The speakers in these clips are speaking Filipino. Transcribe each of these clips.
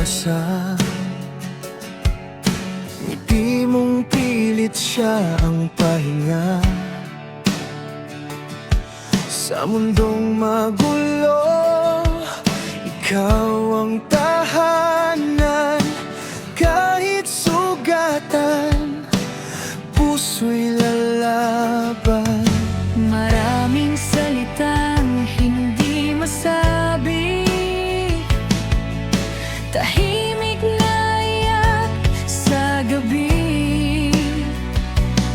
pag-asa. Ngiti mong pilit siya ang pahinga. Sa mundong magulo, ikaw ang tahanan. Kahit sugatan, puso'y lalaban. Maraming salitang hindi masabi, tahimik na iyak sa gabi.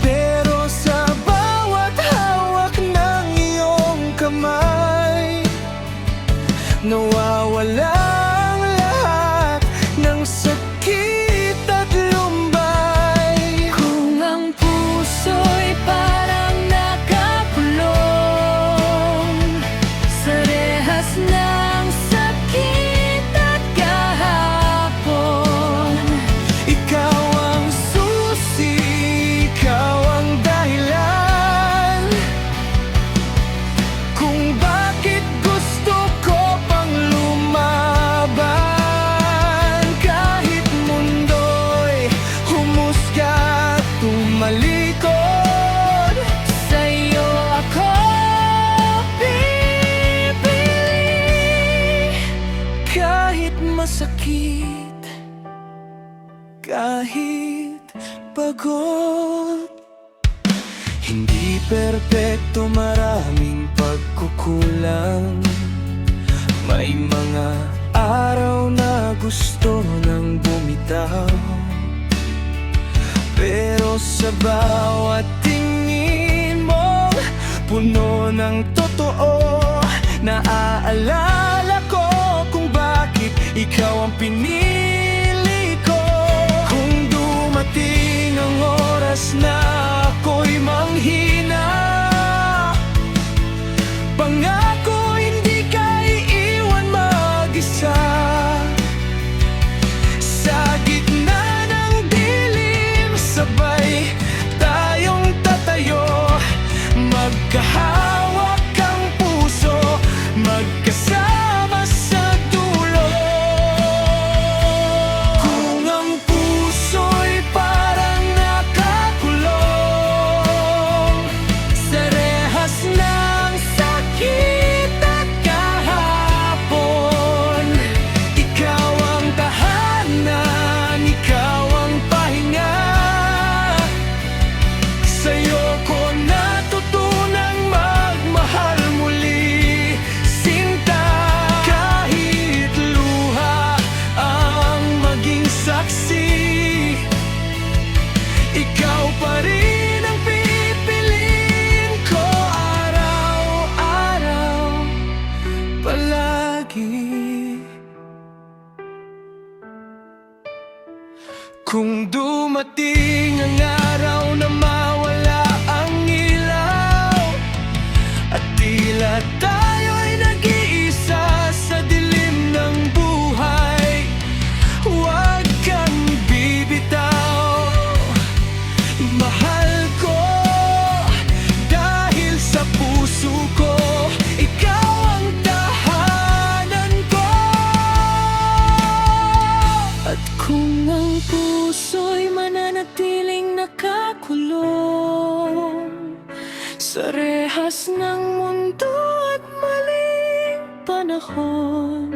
Pero sa bawat hawak ng iyong kamay, nawawala ang lahat ng sakit at lumbay. Kung ang puso'y parang nakakulong sa rehas ng sakit at kahapon, Ikaw ang susi, ikaw ang dahilan kung bakit gusto ko pang lumaban. Kahit mundo'y humusga at tumalikod, sa'yo ako pipili. kahit masakit, kahit pagod. Hindi perpekto, maraming pagkukulang. May mga araw na gusto nang bumitaw, pero sa bawat tingin mo, puno ng totoo. Naaalala ko kung bakit ikaw ang pinili ko. Kung dumating ang oras na ako'y manghina, pangako hindi ka iiwan mag-isa. Sa gitna ng dilim, sabay tayong tatayo, magkahawak ang puso, magkasama sa dulo. Kung ang puso'y parang nakakulong sa rehas ng sakit at kahapon, ikaw ang tahanan, ikaw ang pahinga. Sa'yo ko natutunang magmahal muli, sinta. Kahit luha ang maging saksi, ikaw pa rin ang pipiliin ko araw-araw, palagi. Kung dumating ang araw na mawala ang ilaw, at tila tayo'y nag-iisa sa dilim ng buhay, huwag kang bibitaw. Mahal ko dahil sa puso ko, ikaw ang tahanan ko. At kung ang puso'y mananatiling nakakulong sa rehas ng mundo at maling panahon,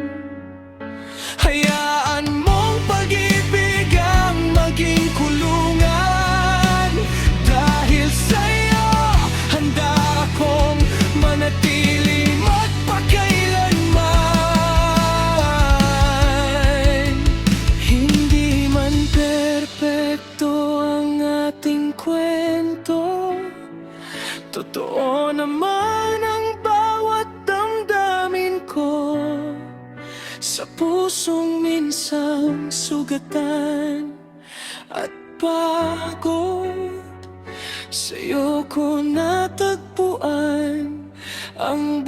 hayaan mong pag-ibig ang maging kulungan. Dahil sa'yo, handa akong manatili magpakailanman. Hindi man perpekto ang ating kwento, totoo naman ang bawat damdamin ko. Sa pusong minsang sugatan at pagod, sa'yo ko natagpuan ang